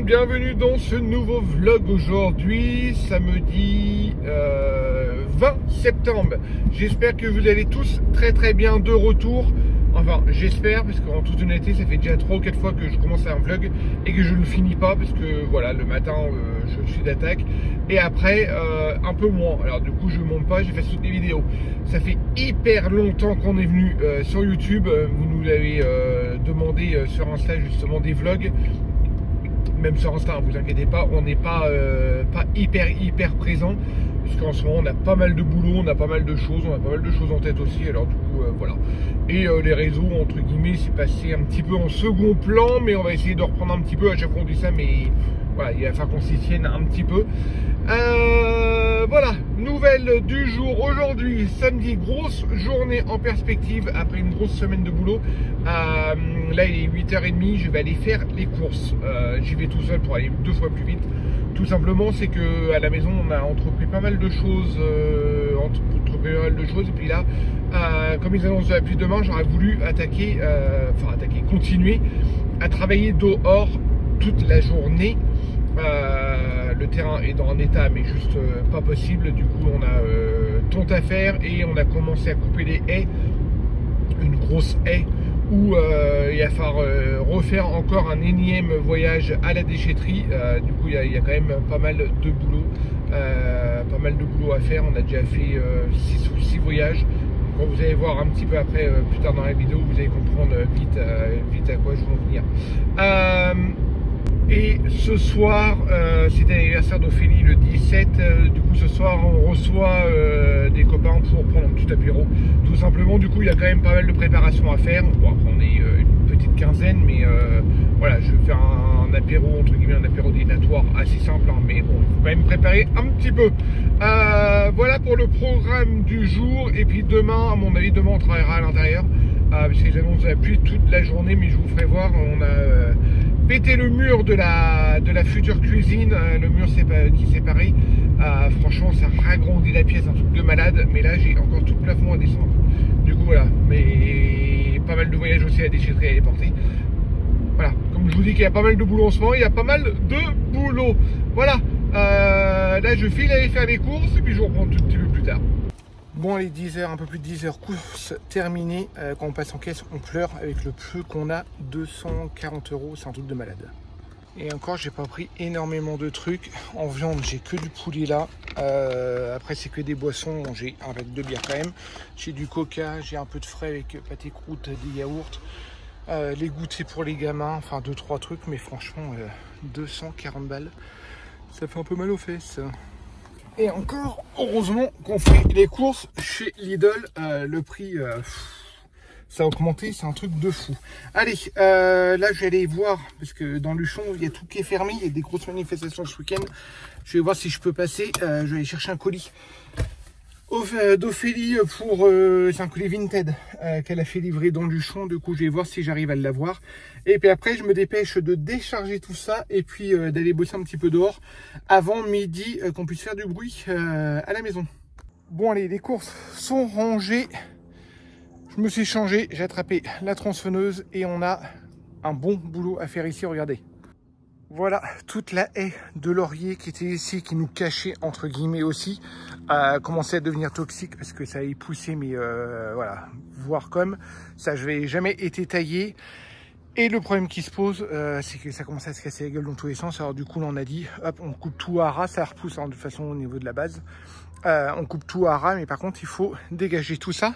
bienvenue dans ce nouveau vlog aujourd'hui, samedi 20 septembre. J'espère que vous allez tous très bien de retour. Enfin, j'espère, parce qu'en toute honnêteté, ça fait déjà 3 ou 4 fois que je commence un vlog et que je ne le finis pas parce que voilà, le matin, je suis d'attaque et après, un peu moins. Alors du coup, je monte pas, j'ai fait toutes les vidéos. Ça fait hyper longtemps qu'on est venu sur YouTube. Vous nous avez demandé sur Insta justement des vlogs. Même sur Insta, vous inquiétez pas, on n'est pas hyper présent. Parce qu'en ce moment, on a pas mal de boulot, on a pas mal de choses en tête aussi. Alors du coup, voilà. Et les réseaux, entre guillemets, c'est passé un petit peu en second plan. Mais on va essayer de reprendre un petit peu. À chaque fois on dit ça, mais voilà, il va falloir qu'on s'y tienne un petit peu. Voilà, nouvelle du jour aujourd'hui, samedi, grosse journée en perspective après une grosse semaine de boulot. Là il est 8h30, je vais aller faire les courses. J'y vais tout seul pour aller 2 fois plus vite. Tout simplement, c'est que à la maison on a entrepris pas mal de choses, et puis là, comme ils annoncent de la pluie demain, j'aurais voulu continuer à travailler dehors toute la journée. Le terrain est dans un état mais juste pas possible. Du coup on a tant à faire et on a commencé à couper les haies, une grosse haie où il va falloir refaire encore un énième voyage à la déchetterie. Du coup il y a quand même pas mal de boulot à faire. On a déjà fait 6 ou 6 voyages. Quand vous allez voir un petit peu après plus tard dans la vidéo, vous allez comprendre vite à quoi je veux en venir. Et ce soir, c'est l'anniversaire d'Ophélie le 17. Du coup, ce soir, on reçoit des copains pour prendre un petit apéro. Tout simplement, du coup, il y a quand même pas mal de préparation à faire. Bon, après, on est une petite quinzaine, mais voilà, je vais faire un apéro, entre guillemets, un apéro dînatoire assez simple. Hein, mais bon, il faut quand même préparer un petit peu. Voilà pour le programme du jour. Et puis demain, à mon avis, demain, on travaillera à l'intérieur. Parce qu'ils annoncent de la pluie toute la journée, mais je vous ferai voir. On a pété le mur de la future cuisine, le mur qui séparait. Franchement, ça ragrandit la pièce, un truc de malade. Mais là, j'ai encore tout le plafond à descendre. Du coup, voilà. Mais pas mal de voyages aussi à la déchetterie à les porter. Voilà. Comme je vous dis qu'il y a pas mal de boulot en ce moment, il y a pas mal de boulot. Voilà. Là, je file aller faire les courses et puis je vous reprends tout un petit peu plus tard. Bon, les 10h, un peu plus de 10h, course terminée. Quand on passe en caisse, on pleure avec le peu qu'on a, 240 €, c'est un truc de malade. Et encore, j'ai pas pris énormément de trucs. En viande, j'ai que du poulet là. Après, c'est que des boissons. J'ai un verre de bière quand même. J'ai du coca, j'ai un peu de frais avec pâté croûte, des yaourts. Les goûters pour les gamins, enfin 2-3 trucs. Mais franchement, 240 balles, ça fait un peu mal aux fesses. Et encore, heureusement qu'on fait les courses chez Lidl. Le prix, ça a augmenté, c'est un truc de fou. Allez, là je vais aller voir, parce que dans Luchon, il y a tout qui est fermé. Il y a des grosses manifestations ce week-end. Je vais voir si je peux passer. Je vais aller chercher un colis d'Ophélie pour c'est un colis Vinted qu'elle a fait livrer dans Luchon. Du coup, je vais voir si j'arrive à l'avoir. Et puis après, je me dépêche de décharger tout ça et puis d'aller bosser un petit peu dehors avant midi, qu'on puisse faire du bruit à la maison. Bon, allez, les courses sont rangées. Je me suis changé, j'ai attrapé la tronçonneuse et on a un bon boulot à faire ici. Regardez. Voilà, toute la haie de laurier qui était ici, qui nous cachait entre guillemets aussi, a commencé à devenir toxique parce que ça a poussé, mais voilà, voir comme ça, je n'avais jamais été taillé. Et le problème qui se pose, c'est que ça commence à se casser la gueule dans tous les sens. Alors du coup, là, on a dit, hop, on coupe tout à ras, ça repousse hein, de toute façon au niveau de la base. On coupe tout à ras, mais par contre, il faut dégager tout ça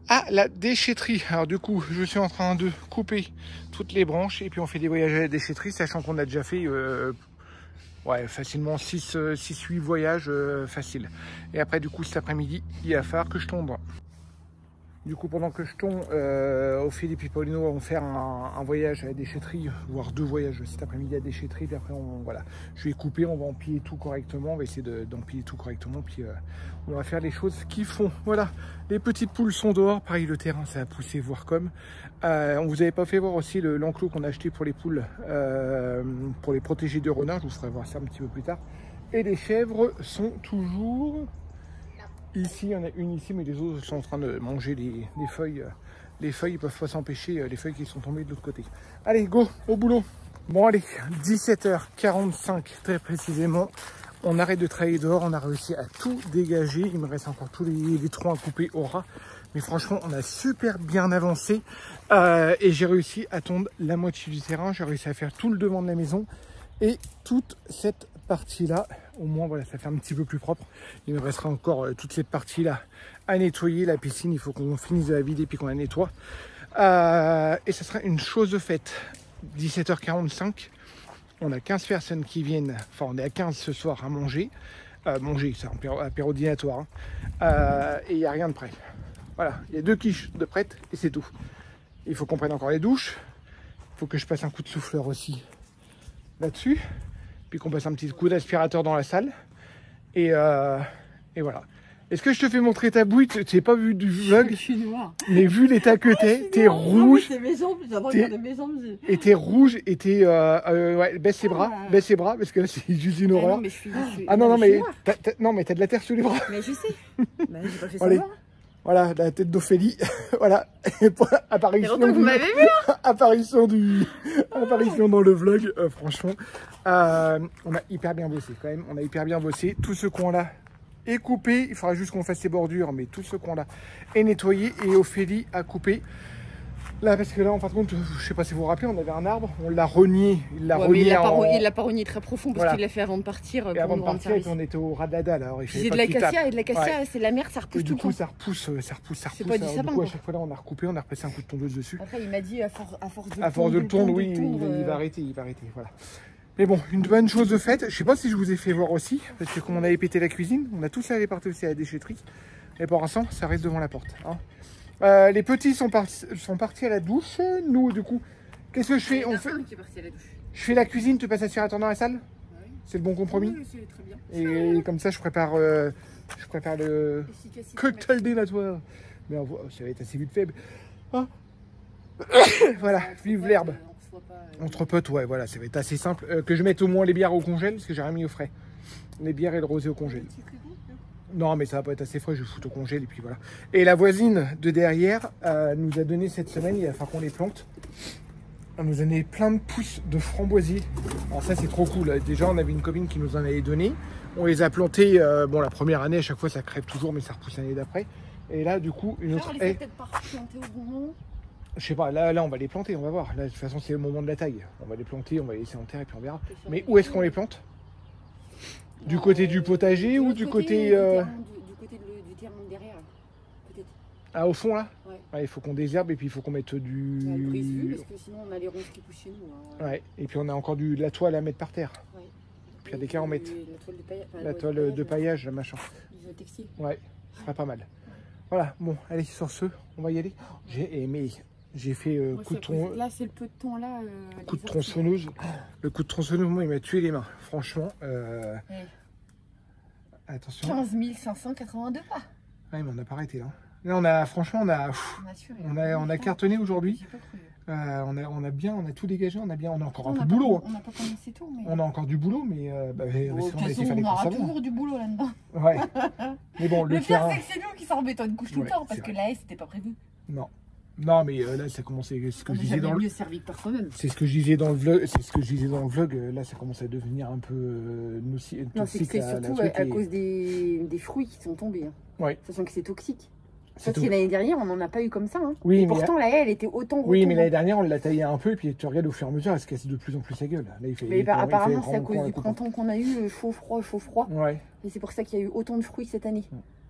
à la déchetterie. Alors du coup, je suis en train de couper toutes les branches et puis on fait des voyages à la déchetterie, sachant qu'on a déjà fait ouais, facilement 6-8 voyages faciles. Et après du coup cet après-midi, il va falloir que je tombe. Du coup, pendant que je tombe, Ophélie et Paulino vont faire un voyage à la déchetterie, voire 2 voyages cet après-midi à la déchetterie. Puis après, voilà, je vais couper, on va empiler tout correctement. On va essayer d'empiler tout correctement. Puis on va faire les choses qu'ils font. Voilà, les petites poules sont dehors. Pareil, le terrain, ça a poussé, voir comme. On vous avait pas fait voir aussi l'enclos qu'on a acheté pour les poules, pour les protéger de renards. Je vous ferai voir ça un petit peu plus tard. Et les chèvres sont toujours... Ici, il y en a une ici, mais les autres sont en train de manger les feuilles. Les feuilles, ils peuvent pas s'empêcher, les feuilles qui sont tombées de l'autre côté. Allez, go, au boulot. Bon allez, 17h45 très précisément. On arrête de travailler dehors, on a réussi à tout dégager. Il me reste encore tous les troncs à couper au ras. Mais franchement, on a super bien avancé. Et j'ai réussi à tondre la moitié du terrain. J'ai réussi à faire tout le devant de la maison. Et toute cette partie-là, au moins, voilà, ça fait un petit peu plus propre. Il me restera encore toute cette partie-là à nettoyer. La piscine, il faut qu'on finisse de la vider puis qu'on la nettoie. Et ça sera une chose de faite. 17h45. On a 15 personnes qui viennent, enfin on est à 15 ce soir à manger. Manger, c'est un apéro dînatoire. Hein. Et il n'y a rien de prêt. Voilà, il y a 2 quiches de prêtes et c'est tout. Il faut qu'on prenne encore les douches. Il faut que je passe un coup de souffleur aussi là-dessus. Puis qu'on passe un petit coup d'aspirateur dans la salle. Et voilà. Est-ce que je te fais montrer ta bouille? Tu n'as pas vu du vlog? Je suis noire. Mais vu l'état que t'es rouge. C'est mes jambes, j'adore regarder mes jambes. Et t'es rouge et t'es... ouais, baisse ses bras, parce que là c'est juste une horreur. Non, mais je suis ah non, mais t'as de la terre sous les bras. Mais je sais. Bah, j'ai pas fait Allez. ça. Voilà, la tête d'Ophélie. Voilà. Apparition, que vous m'avez vu, apparition dans le vlog. Franchement, on a hyper bien bossé quand même. On a hyper bien bossé. Tout ce coin-là est coupé. Il faudra juste qu'on fasse ses bordures, mais tout ce coin-là est nettoyé. Et Ophélie a coupé. Là, parce que là, en fin de compte, je sais pas si vous vous rappelez, on avait un arbre, on l'a renié. Il l'a renié. Il l'a pas renié très profond parce qu'il l'a fait avant de partir. Et avant de partir, on était au ras de la dalle. C'est de l'acacia, et de l'acacia, c'est la merde, ça repousse tout le temps. Du coup, ça repousse. C'est pas du sapin. Du coup, à chaque fois, là, on a recoupé, on a repassé un coup de tondeuse dessus. Après, il m'a dit, à force de le tondre, oui, il va arrêter, voilà. Mais bon, une bonne chose de faite. Je sais pas si je vous ai fait voir aussi, parce que comme on avait pété la cuisine, on a tous allé partir aussi à la déchetterie. Et pour l'instant, ça reste devant la porte. Hein. Les petits sont partis à la douche. Nous, du coup, qu'est-ce que je fais? Je fais la cuisine, tu passes aspirateur dans la salle? Oui. C'est le bon compromis? Oui, c'est très bien. Et comme ça, je prépare le cocktail dénatoire. Mais ça va être assez vite fait. Ah. Voilà, vive l'herbe. Entre potes, ouais, voilà, ça va être assez simple. Que je mette au moins les bières au congèle, parce que j'ai rien mis au frais. Les bières et le rosé au congèle. Non, mais ça va pas être assez frais, je vais foutre au congèle et puis voilà. Et la voisine de derrière nous a donné cette semaine, il va falloir qu'on les plante. Elle nous a donné plein de pousses de framboisiers. Alors ça, c'est trop cool. Déjà, on avait une copine qui nous en avait donné. On les a plantés, bon, la première année, à chaque fois, ça crève toujours, mais ça repousse l'année d'après. Et là, du coup, une autre haie. Peut-être pas planter au bon moment. Je sais pas, là, on va les planter, on va voir. Là, de toute façon, c'est le moment de la taille. On va les planter, on va les laisser en terre et puis on verra. Mais où est-ce qu'on les plante? Du côté du potager ou du côté... Du côté du terrain derrière, peut-être. Ah, au fond, là? Ouais. Ouais, il faut qu'on désherbe et puis il faut qu'on mette du... Ouais, le brise-vue, parce que sinon on a les ronces qui poussent chez nous. Hein. Ouais, et puis on a encore de la toile à mettre par terre. Ouais. Puis il y a des cas à en mettre. La toile de paillage, machin. Le textile. Ouais, ce sera pas mal. Voilà, bon, allez, sur ce, on va y aller. J'ai aimé... J'ai fait coup de tronçonneuse. Là, c'est le peu de temps là. Coup de tronçonneuse. Le coup de tronçonneuse, moi, il m'a tué les mains. Franchement. Attention. 15 582 pas. Ouais, mais on n'a pas arrêté là. Là, franchement, on a cartonné aujourd'hui. On a tout dégagé. On a encore un peu de boulot. On n'a pas commencé tout. Mais... On a encore du boulot, mais on aura toujours du boulot là-dedans. Ouais. Mais bon, le pire, c'est que c'est nous qui s'en remettons une couche tout le temps parce que la haie, c'était pas prévu. Non. Non, mais là, ça commence. C'est ce que je disais dans le. C'est ce que je disais dans le vlog. Là, ça commence à devenir un peu nocif. Non, c'est surtout à cause des fruits qui sont tombés. Hein. Ouais. Sachant que c'est toxique. Parce que l'année dernière, on n'en a pas eu comme ça. Hein. Oui, et pourtant, la haie, elle était autant. Oui, mais l'année dernière, on l'a taillée un peu, et puis tu regardes au fur et à mesure, elle se casse de plus en plus sa gueule. Là, apparemment, c'est à cause du printemps qu'on a eu, chaud, froid. Ouais. Et c'est pour ça qu'il y a eu autant de fruits cette année.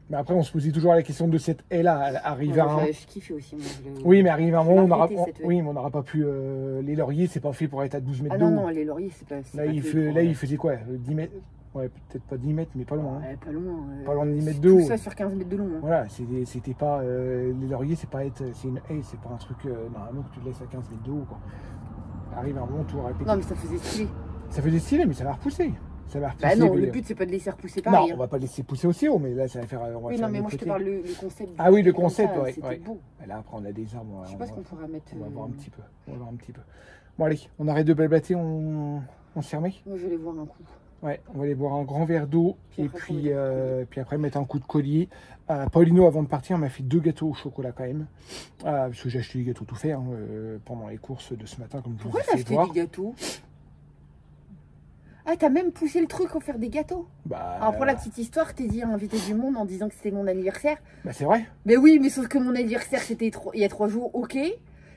Mais après, on se posait toujours la question de cette haie-là. Arrive à un... Je kiffais aussi. Moi, oui, mais arrive à un moment, on n'aura pas pu... Les lauriers, c'est pas fait pour être à 12 mètres d'eau. Ah non, les lauriers, c'est pas... Là, il faisait quoi 10 mètres? Ouais, peut-être pas 10 mètres, mais pas loin. Ouais, pas loin. Pas loin de 10 mètres de haut. Tout ça sur 15 mètres de long. Hein. Voilà, c'était pas... les lauriers, c'est une haie, c'est pas un truc... normalement, que tu le laisses à 15 mètres de haut, quoi. Arrive à un moment, tout répéter. Non, mais ça faisait stylé. Ça faisait stylé, mais ça va repousser. Bah non, le but c'est pas de laisser repousser pareil. Non, on va pas laisser pousser aussi haut, mais là ça va faire. Oui, non, mais moi je te parle le concept. Ah oui, le concept, ouais. C'était beau. Là après on a des arbres. Je sais pas ce qu'on pourra mettre. On va voir un petit peu. Bon allez, on arrête de blablater, on s'y remet. Moi je vais aller boire un coup. Ouais, on va aller boire un grand verre d'eau et puis après mettre un coup de collier. Paulino, avant de partir, m'a fait 2 gâteaux au chocolat quand même. Parce que j'ai acheté des gâteaux tout faits pendant les courses de ce matin, comme je vous ai fait voir. Pourquoi t'as acheté des gâteaux? Ah, t'as même poussé le truc à faire des gâteaux. Bah... Alors pour la petite histoire, t'es dit inviter du monde en disant que c'était mon anniversaire. Bah c'est vrai. Mais oui, mais sauf que mon anniversaire c'était il y a 3 jours, ok.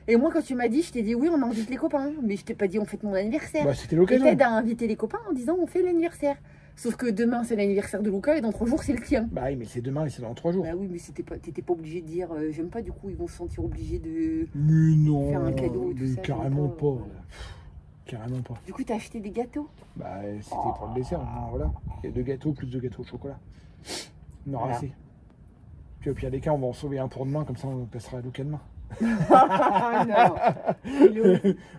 Et moi quand tu m'as dit, je t'ai dit oui, on invite les copains. Mais je t'ai pas dit on fête mon anniversaire. Bah c'était Et l'occasion. t'aides à inviter les copains en disant on fait l'anniversaire. Sauf que demain c'est l'anniversaire de Luca et dans 3 jours c'est le tien. Bah oui, mais c'est demain et c'est dans 3 jours. Bah oui, mais t'étais pas obligé de dire j'aime pas, du coup ils vont se sentir obligés de Mais non, faire un cadeau et tout mais ça. carrément donc, pas. Carrément pas. Du coup t'as acheté des gâteaux. Bah c'était pour le dessert, hein, voilà. Il y a 2 gâteaux plus 2 gâteaux au chocolat. On aura assez. Puis au pire des cas, on va en sauver un pour demain, comme ça on passera à Luca demain.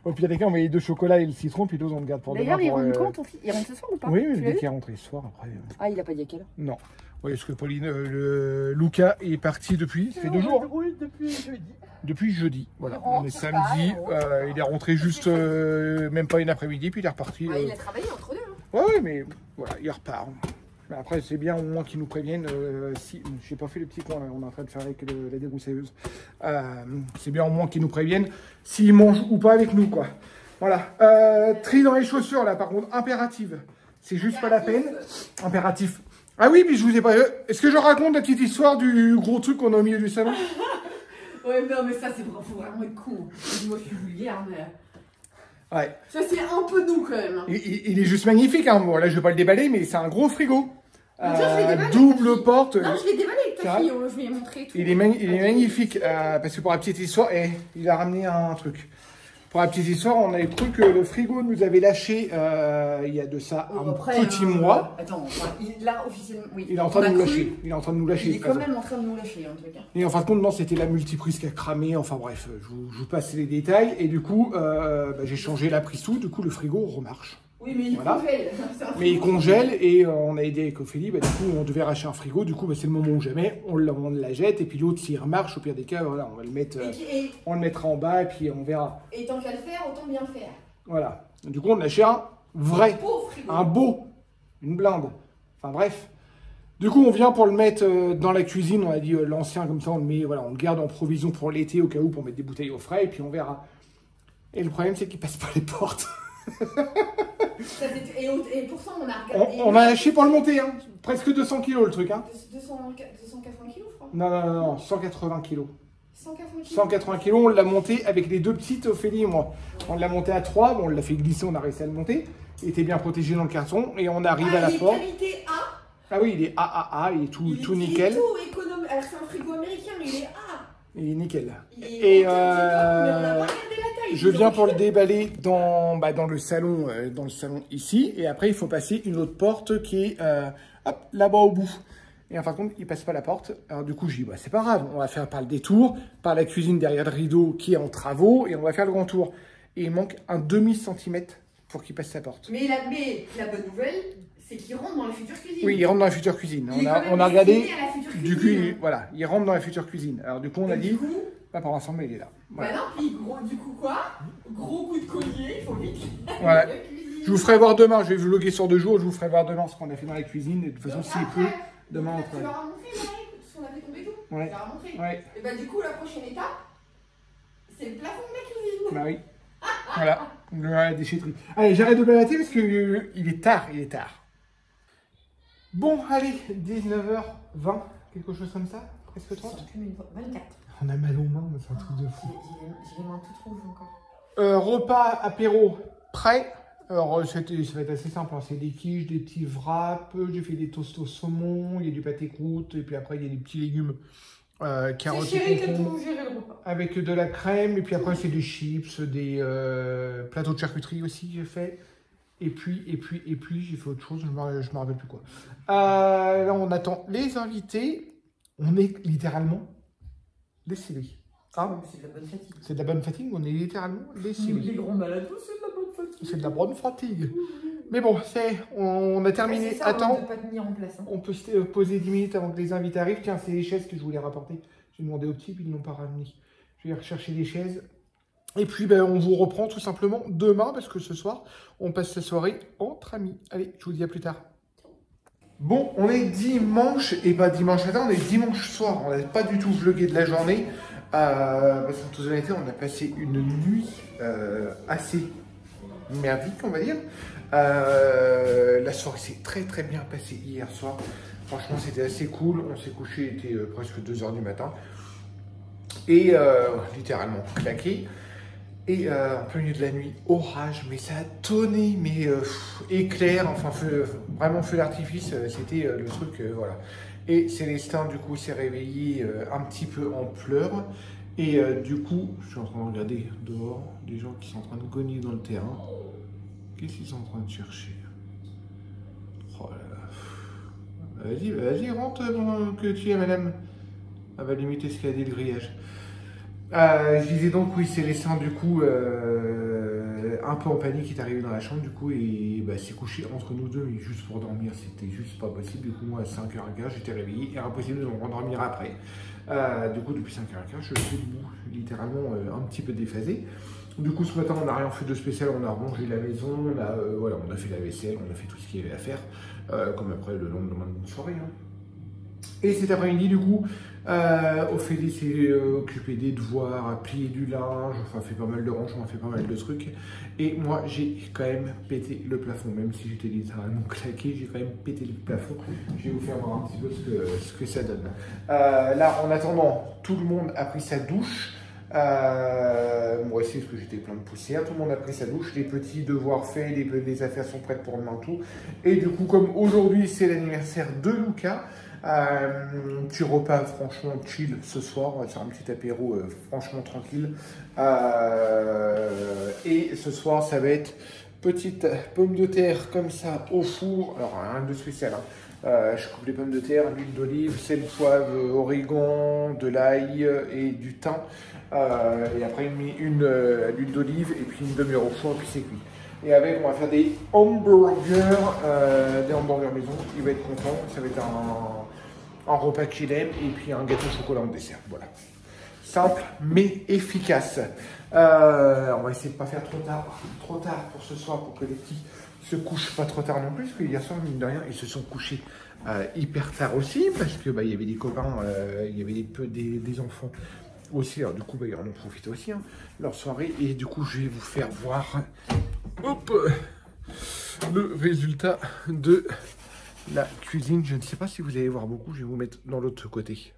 Au pire des cas, on met les 2 chocolats et le citron, puis l'autre on le garde pour demain. D'ailleurs, il rentre quand ton fils? Il rentre ce soir ou pas? Oui, mais dès qu'il est rentré ce soir, après. Ah, il a pas dit à quelle heure? Non. Oui, parce que Pauline, Luca est parti depuis, ça fait 2 jours. Oui, depuis jeudi. Depuis jeudi, voilà. Il rentre, On est samedi, il est rentré juste même pas une après-midi, puis il est reparti. Il a travaillé entre deux. Hein. Ouais, mais voilà, il repart. Mais après, c'est bien au moins qu'ils nous préviennent. Si, j'ai pas fait le petit coin, là, on est en train de faire avec la dégroussailleuse. C'est bien au moins qu'ils nous préviennent s'ils mangent ou pas avec nous, quoi. Voilà. Tri dans les chaussures, là, par contre, impérative. C'est juste pas la peine. Impératif. Ah oui, mais je vous ai pas... Est-ce que je raconte la petite histoire du gros truc qu'on a au milieu du salon? Ouais, non, mais ça, faut vraiment être con. Moi, je suis vulgaire, mais... Ouais. Ça, c'est un peu nous, quand même. Il est juste magnifique, hein. Bon, là, je vais pas le déballer, mais c'est un gros frigo. Déballé, double porte. Non, je l'ai déballé avec ta fille, je lui ai montré tout. Il est magnifique, parce que pour la petite histoire, il a ramené un truc. Pour la petite histoire, on avait cru que le frigo nous avait lâché il y a de ça un petit mois. Attends, là, officiellement, oui. Il est en train de nous lâcher. Il est en train de nous lâcher. Il est quand même en train de nous lâcher, un truc. Et en fin de compte, non, c'était la multiprise qui a cramé. Enfin bref, je vous passe les détails. Et du coup, j'ai changé la prise tout. Du coup, le frigo remarche. Oui, mais il congèle. Mais il congèle et on a aidé avec Ophélie. Du coup, on devait racheter un frigo. Du coup, c'est le moment où jamais on la jette. Et puis l'autre, s'il remarche, au pire des cas, voilà, on va le mettre, on le mettra en bas et puis on verra. Et tant qu'à le faire, autant bien le faire. Voilà. Du coup, on a acheté un vrai, un beau, une blinde. Enfin bref. Du coup, on vient pour le mettre dans la cuisine. On a dit l'ancien comme ça, on le met, voilà, on le garde en provision pour l'été au cas où pour mettre des bouteilles au frais et puis on verra. Et le problème, c'est qu'il passe pas les portes. Et pour ça, on a regardé. On a acheté pour le monter, hein. Presque 200 kilos le truc, hein. 280 kilos, je crois. Non, 180 kilos. 180 kilos. 180 kilos, on l'a monté avec les 2 petites Ophélie et moi. On l'a monté à 3, bon, on l'a fait glisser, on a réussi à le monter. Il était bien protégé dans le carton et on arrive à la porte. Qualité A. Ah oui, il est AAA, il est tout nickel. Il est tout économe. Alors c'est un frigo américain, mais il est A. Il est nickel. Et mais on a pas regardé la taille. Je viens pour le déballer dans le salon ici. Et après, il faut passer une autre porte qui est là-bas au bout. Et en fin de compte, il passe pas la porte. Alors du coup, je dis, bah, c'est pas grave. On va faire par le détour, par la cuisine derrière le rideau qui est en travaux. Et on va faire le grand tour. Et il manque un demi-centimètre pour qu'il passe sa porte. Mais la bonne nouvelle, c'est qu'il rentre dans la future cuisine. Oui, il rentre dans la future cuisine. On a regardé. Du coup, voilà, il rentre dans la future cuisine. Alors du coup, on a dit, pas pour l'ensemble, il est là. Voilà. Bah non, puis du coup quoi? Gros coup de collier, il faut vite. Voilà. Je vous ferai voir demain. Je vais vlogger sur 2 jours. Je vous ferai voir demain ce qu'on a fait dans la cuisine. Et de toute façon, s'il pleut, demain on fera. Tu leur as montré, ce qu'on avait tombé tout? Ouais. Tu leur as montré. Ouais. Et bah du coup, la prochaine étape, c'est le plafond de la cuisine. Bah oui. Voilà, la déchetterie. Allez, j'arrête de blablater parce que il est tard, Bon, allez, 19h20, quelque chose comme ça, presque 30. 24. On a mal aux mains, c'est un truc de fou. J'ai les mains toutes rouges encore. Repas, apéro, prêt. Alors, ça va être assez simple, hein. C'est des quiches, des petits wraps, j'ai fait des toasts au saumon, il y a du pâté croûte, et puis après il y a des petits légumes. Carottes et concombres, avec de la crème, et puis après c'est des chips, des plateaux de charcuterie aussi j'ai fait, et puis j'ai fait autre chose, je me rappelle plus quoi. Là on attend les invités, on est littéralement lessivés. Hein, c'est de la bonne fatigue. C'est de la bonne fatigue, on est littéralement lessivés. Les grands malades, c'est de la bonne fatigue. C'est de la bonne fatigue. Mais bon, on a terminé. Ça, attends, on, pas tenir en place, hein. On peut se poser 10 minutes avant que les invités arrivent. Tiens, c'est les chaises que je voulais rapporter. J'ai demandé aux petits, puis ils ne l'ont pas ramené. Je vais rechercher les chaises. Et puis, on vous reprend tout simplement demain, parce que ce soir, on passe la soirée entre amis. Allez, je vous dis à plus tard. Bon, on est dimanche, et pas dimanche matin, on est dimanche soir. On n'a pas du tout vlogué de la journée. Parce qu'en toute honnêteté, on a passé une nuit assez merdique, on va dire. La soirée s'est très très bien passée hier soir. Franchement, c'était assez cool. On s'est couché, il était presque 2 h du matin. Et littéralement claqué. Et en plein milieu de la nuit, orage, mais ça a tonné, mais éclair, enfin vraiment feu d'artifice, c'était le truc, voilà. Et Célestin, du coup, s'est réveillé un petit peu en pleurs. Et du coup, je suis en train de regarder dehors des gens qui sont en train de cogner dans le terrain. Qu'est-ce qu'ils sont en train de chercher? Oh là là. Vas-y, rentre, que tu es, madame. Elle va limiter ce qu'elle a dit le grillage. Je disais donc, oui, Célestin, du coup, un peu en panique, il est arrivé dans la chambre, du coup, et bah, s'est couché entre nous deux, mais juste pour dormir, c'était juste pas possible. Du coup, moi, à 5h15, j'étais réveillé, et impossible de me rendormir après. Du coup, depuis 5h15, je suis debout, littéralement un petit peu déphasé. Du coup, ce matin, on n'a rien fait de spécial, on a rangé la maison, voilà, on a fait la vaisselle, on a fait tout ce qu'il y avait à faire, comme après le lendemain de soirée. Hein. Et cet après-midi, du coup, Ophélie s'est occupée des devoirs, a plié du linge, enfin fait pas mal de rangement, a fait pas mal de trucs. Et moi, j'ai quand même pété le plafond, même si j'étais littéralement claqué, j'ai quand même pété le plafond. Je vais vous faire voir un petit peu ce que ça donne. Là, en attendant, tout le monde a pris sa douche. Moi aussi, parce que j'étais plein de poussière, tout le monde a pris sa douche, les petits devoirs faits, les affaires sont prêtes pour demain, tout. Et du coup, comme aujourd'hui, c'est l'anniversaire de Lucas, petit repas franchement chill ce soir, on va faire un petit apéro franchement tranquille. Et ce soir, ça va être petite pomme de terre comme ça au four, alors rien de spécial, hein. Je coupe les pommes de terre, l'huile d'olive, sel, poivre, origan, de l'ail et du thym. Et après, il met l'huile d'olive et puis une demi-heure au four et puis c'est cuit. Et avec, on va faire des hamburgers maison. Il va être content. Ça va être un repas qu'il aime et puis un gâteau au chocolat en dessert. Voilà. Simple mais efficace. On va essayer de ne pas faire trop tard pour ce soir pour que les petits se couchent pas trop tard non plus. Parce que hier soir, mine de rien, ils se sont couchés hyper tard aussi parce que il y avait des copains, il y avait des enfants aussi. Alors du coup, ils en ont profité aussi, hein, leur soirée. Et du coup, je vais vous faire voir le résultat de la cuisine. Je ne sais pas si vous allez voir beaucoup. Je vais vous mettre dans l'autre côté.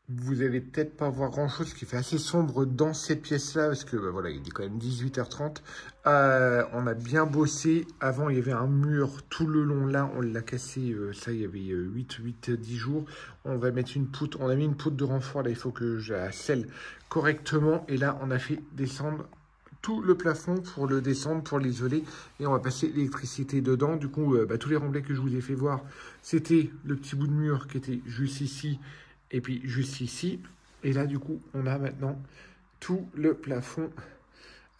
Vous allez peut-être pas voir grand chose qui fait assez sombre dans cette pièce là parce que voilà, il est quand même 18h30. On a bien bossé. Avant il y avait un mur tout le long là, on l'a cassé, ça il y avait 10 jours. On va mettre une poutre, on a mis une poutre de renfort là, il faut que je la scelle correctement. Et là on a fait descendre tout le plafond pour le descendre, pour l'isoler, et on va passer l'électricité dedans. Du coup tous les remblais que je vous ai fait voir, c'était le petit bout de mur qui était juste ici et puis juste ici. Et là du coup on a maintenant tout le plafond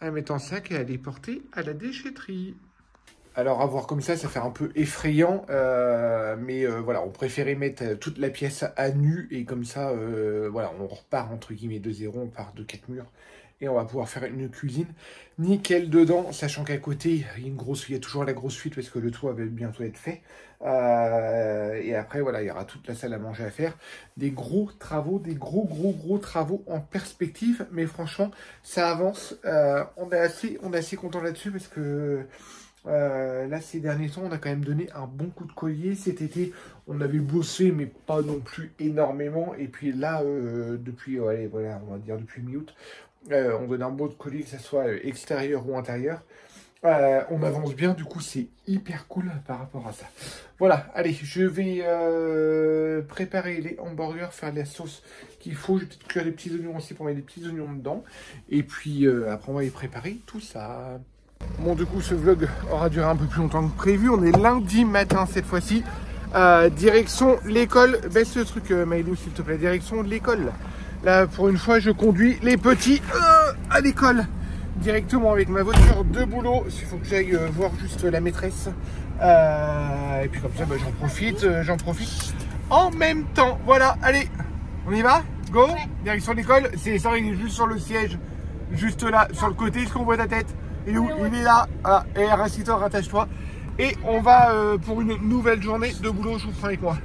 à mettre en sac et à les porter à la déchetterie. Alors à voir comme ça fait un peu effrayant, mais voilà, on préférait mettre toute la pièce à nu et comme ça, voilà, on repart entre guillemets de zéro, on part de 4 murs et on va pouvoir faire une cuisine nickel dedans, sachant qu'à côté, il y a toujours la grosse fuite parce que le toit va bientôt être fait. Et après, voilà, il y aura toute la salle à manger à faire. Des gros travaux, des gros travaux en perspective, mais franchement, ça avance. On est assez content là-dessus parce que là, ces derniers temps, on a quand même donné un bon coup de collier. Cet été, on avait bossé, mais pas non plus énormément. Et puis là, depuis, allez, voilà, on va dire depuis mi-août, on donne un bon coup de collier, que ce soit extérieur ou intérieur. On avance bien, du coup, c'est hyper cool par rapport à ça. Voilà, allez, je vais préparer les hamburgers, faire la sauce qu'il faut. Je vais peut-être cuire les petits oignons aussi pour mettre des petits oignons dedans. Et puis, après, on va y préparer tout ça. Bon, du coup, ce vlog aura duré un peu plus longtemps que prévu. On est lundi matin cette fois-ci. Direction l'école. Baisse le truc, Maïlou, s'il te plaît. Direction l'école. Là, pour une fois, je conduis les petits à l'école. Directement avec ma voiture de boulot. Il faut que j'aille voir juste la maîtresse. Et puis comme ça, j'en profite en même temps. Voilà, allez, on y va? Go, ouais. Direction l'école. C'est ça, il est juste sur le siège. Juste là, sur le côté. Est-ce qu'on voit ta tête? Il est où? Il est là. Ah, et rassis-toi, rattache-toi. Et on va pour une nouvelle journée de boulot. Je vous prends avec moi.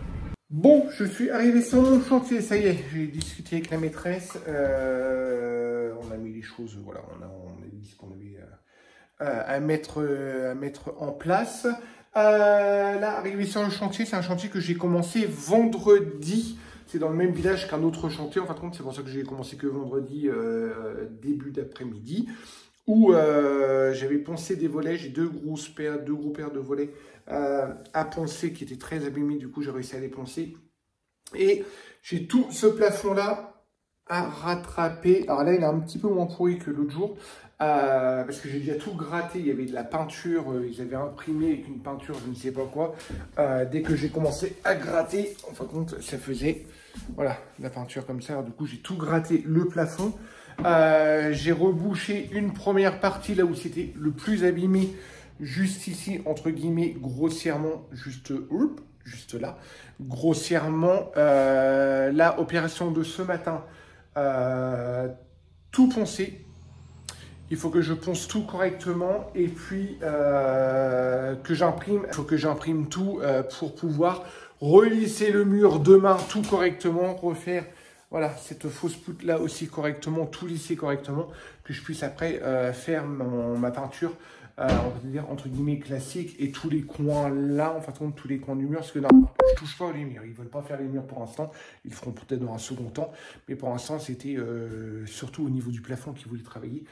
Bon, je suis arrivé sur mon chantier, ça y est, j'ai discuté avec la maîtresse, on a mis les choses, voilà, on a dit ce qu'on avait à mettre en place. Là, arrivé sur le chantier, c'est un chantier que j'ai commencé vendredi. C'est dans le même village qu'un autre chantier. En fin de compte, c'est pour ça que j'ai commencé que vendredi, début d'après-midi, où j'avais poncé des volets. J'ai deux gros paires de volets à poncer qui étaient très abîmés. Du coup, j'ai réussi à les poncer. Et j'ai tout ce plafond-là à rattraper. Alors là, il est un petit peu moins pourri que l'autre jour. Parce que j'ai déjà tout gratté, il y avait de la peinture, ils avaient imprimé avec une peinture, je ne sais pas quoi. Dès que j'ai commencé à gratter, en fin de compte, ça faisait, voilà, de la peinture comme ça. Alors, du coup, j'ai tout gratté le plafond. J'ai rebouché une première partie là où c'était le plus abîmé, juste ici, entre guillemets, grossièrement, juste là, grossièrement. La opération de ce matin, tout poncé. Il faut que je ponce tout correctement et puis que j'imprime. Il faut que j'imprime tout pour pouvoir relisser le mur demain tout correctement, refaire voilà, cette fausse poutre là aussi correctement, tout lisser correctement, que je puisse après faire ma peinture on va dire entre guillemets classique et tous les coins là, en fait, tous les coins du mur, parce que non, je touche pas les murs, ils veulent pas faire les murs pour l'instant, ils le feront peut-être dans un second temps, mais pour l'instant c'était surtout au niveau du plafond qu'ils voulaient travailler.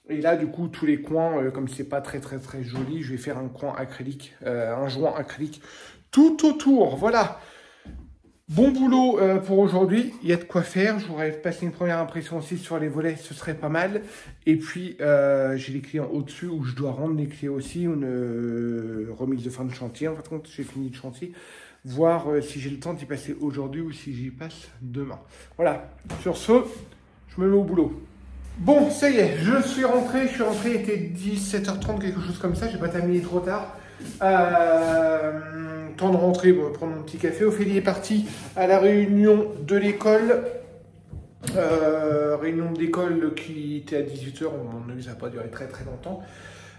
Et là, du coup, tous les coins, comme c'est pas très joli, je vais faire un coin acrylique, un joint acrylique tout autour. Voilà. Bon boulot pour aujourd'hui. Il y a de quoi faire. Je voudrais passer une première impression aussi sur les volets, ce serait pas mal. Et puis, j'ai les clés en au-dessus où je dois rendre les clés aussi. Une remise de fin de chantier. En fin de compte, j'ai fini le chantier. Voir si j'ai le temps d'y passer aujourd'hui ou si j'y passe demain. Voilà. Sur ce, je me mets au boulot. Bon, ça y est, je suis rentré, il était 17h30, quelque chose comme ça, j'ai pas terminé trop tard. Temps de rentrer, bon, prendre mon petit café. Ophélie est partie à la réunion de l'école. Réunion d'école qui était à 18h, on ne ça n'a pas duré très longtemps.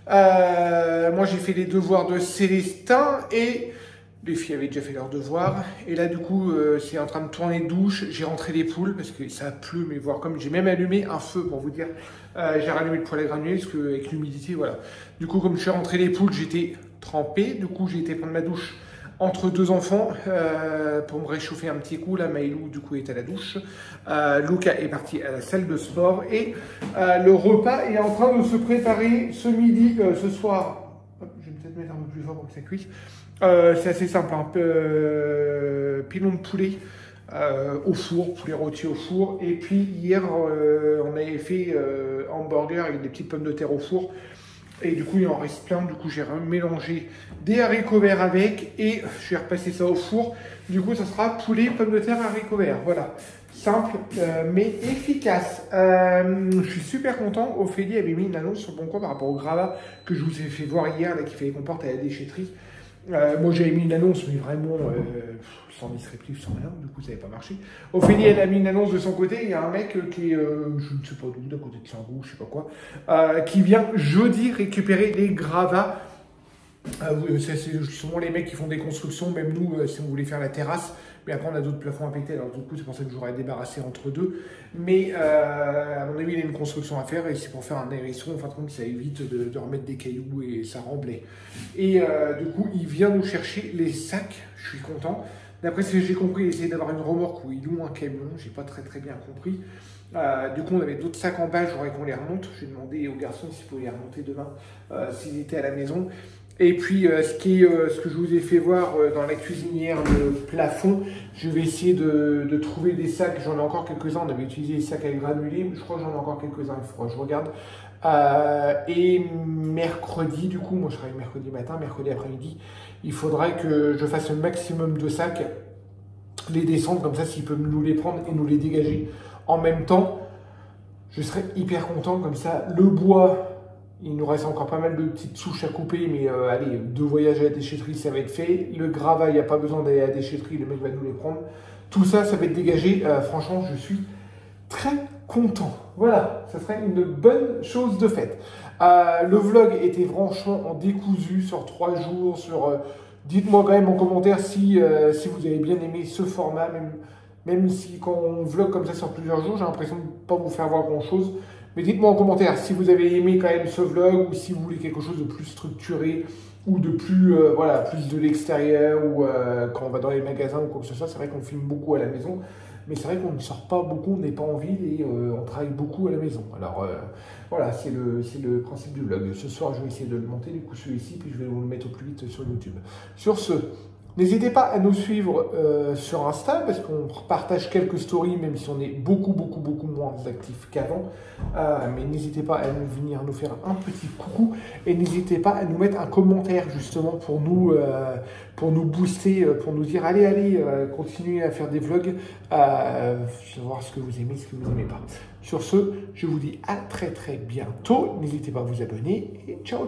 Moi j'ai fait les devoirs de Célestin et les filles avaient déjà fait leurs devoirs. Et là, du coup, c'est en train de tourner douche. J'ai rentré les poules parce que ça pleut, mais voir comme j'ai même allumé un feu pour vous dire. J'ai rallumé le poêle à granulés parce qu'avec l'humidité, voilà. Du coup, comme je suis rentré les poules, j'étais trempé. Du coup, j'ai été prendre ma douche entre deux enfants pour me réchauffer un petit coup. Là, Maïlou, du coup, est à la douche. Luca est parti à la salle de sport. Et le repas est en train de se préparer ce midi, ce soir. Hop, je vais peut-être mettre un peu plus fort pour que ça cuise. C'est assez simple, un peu pilon de poulet au four, poulet rôti au four. Et puis hier, on avait fait hamburger avec des petites pommes de terre au four. Et du coup, il en reste plein. Du coup, j'ai mélangé des haricots verts avec et je vais repasser ça au four. Du coup, ça sera poulet, pommes de terre, haricots verts. Voilà. Simple, mais efficace. Je suis super content. Ophélie avait mis une annonce sur Bon Coin par rapport au gravat que je vous ai fait voir hier, là, qui fait les comportes à la déchetterie. Moi j'avais mis une annonce, mais vraiment sans descriptif, sans rien, du coup ça n'avait pas marché. Ophélie, elle a mis une annonce de son côté, il y a un mec qui est, je ne sais pas d'où, d'à côté de Saint-Gou, je sais pas quoi, qui vient jeudi récupérer les gravats. C'est souvent les mecs qui font des constructions, même nous, si on voulait faire la terrasse, mais après on a d'autres plafonds à péter, alors du coup c'est pour ça que j'aurais débarrassé entre deux. Mais à mon avis, il y a une construction à faire et c'est pour faire un hérisson, en fin de compte, ça évite de remettre des cailloux et ça remblait. Et du coup, il vient nous chercher les sacs, je suis content. D'après ce que j'ai compris, il essaie d'avoir une remorque où il loue un camion, j'ai pas très bien compris. Du coup, on avait d'autres sacs en bas, j'aurais qu'on les remonte. J'ai demandé aux garçons s'ils pouvaient les remonter demain, s'ils étaient à la maison. Et puis, ce que je vous ai fait voir dans la cuisinière, le plafond, je vais essayer de trouver des sacs. J'en ai encore quelques-uns. On avait utilisé les sacs avec granulés, mais je crois que j'en ai encore quelques-uns. Il faudra que je regarde. Et mercredi, du coup, moi je travaille mercredi matin, mercredi après-midi, il faudrait que je fasse le maximum de sacs, les descendre comme ça, s'ils peuvent nous les prendre et nous les dégager en même temps. Je serais hyper content comme ça. Le bois. Il nous reste encore pas mal de petites souches à couper, mais allez, 2 voyages à la déchetterie, ça va être fait. Le gravat, il n'y a pas besoin d'aller à la déchetterie, le mec va nous les prendre. Tout ça, ça va être dégagé. Franchement, je suis très content. Voilà, ça serait une bonne chose de faite. Le vlog était franchement en décousu sur 3 jours. Dites-moi quand même en commentaire si vous avez bien aimé ce format, même si quand on vlog comme ça sur plusieurs jours, j'ai l'impression de ne pas vous faire voir grand-chose. Mais dites-moi en commentaire si vous avez aimé quand même ce vlog ou si vous voulez quelque chose de plus structuré ou de plus, voilà, plus de l'extérieur ou quand on va dans les magasins ou quoi que ce soit. C'est vrai qu'on filme beaucoup à la maison, mais c'est vrai qu'on ne sort pas beaucoup, on n'est pas en ville et on travaille beaucoup à la maison. Alors voilà, c'est le principe du vlog. Ce soir, je vais essayer de le monter, du coup celui-ci, puis je vais vous le mettre au plus vite sur YouTube. Sur ce, n'hésitez pas à nous suivre sur Insta, parce qu'on partage quelques stories, même si on est beaucoup moins actifs qu'avant. Mais n'hésitez pas à venir nous faire un petit coucou, et n'hésitez pas à nous mettre un commentaire, justement, pour nous booster, pour nous dire, allez, continuez à faire des vlogs, savoir ce que vous aimez, ce que vous n'aimez pas. Sur ce, je vous dis à très bientôt. N'hésitez pas à vous abonner, et ciao.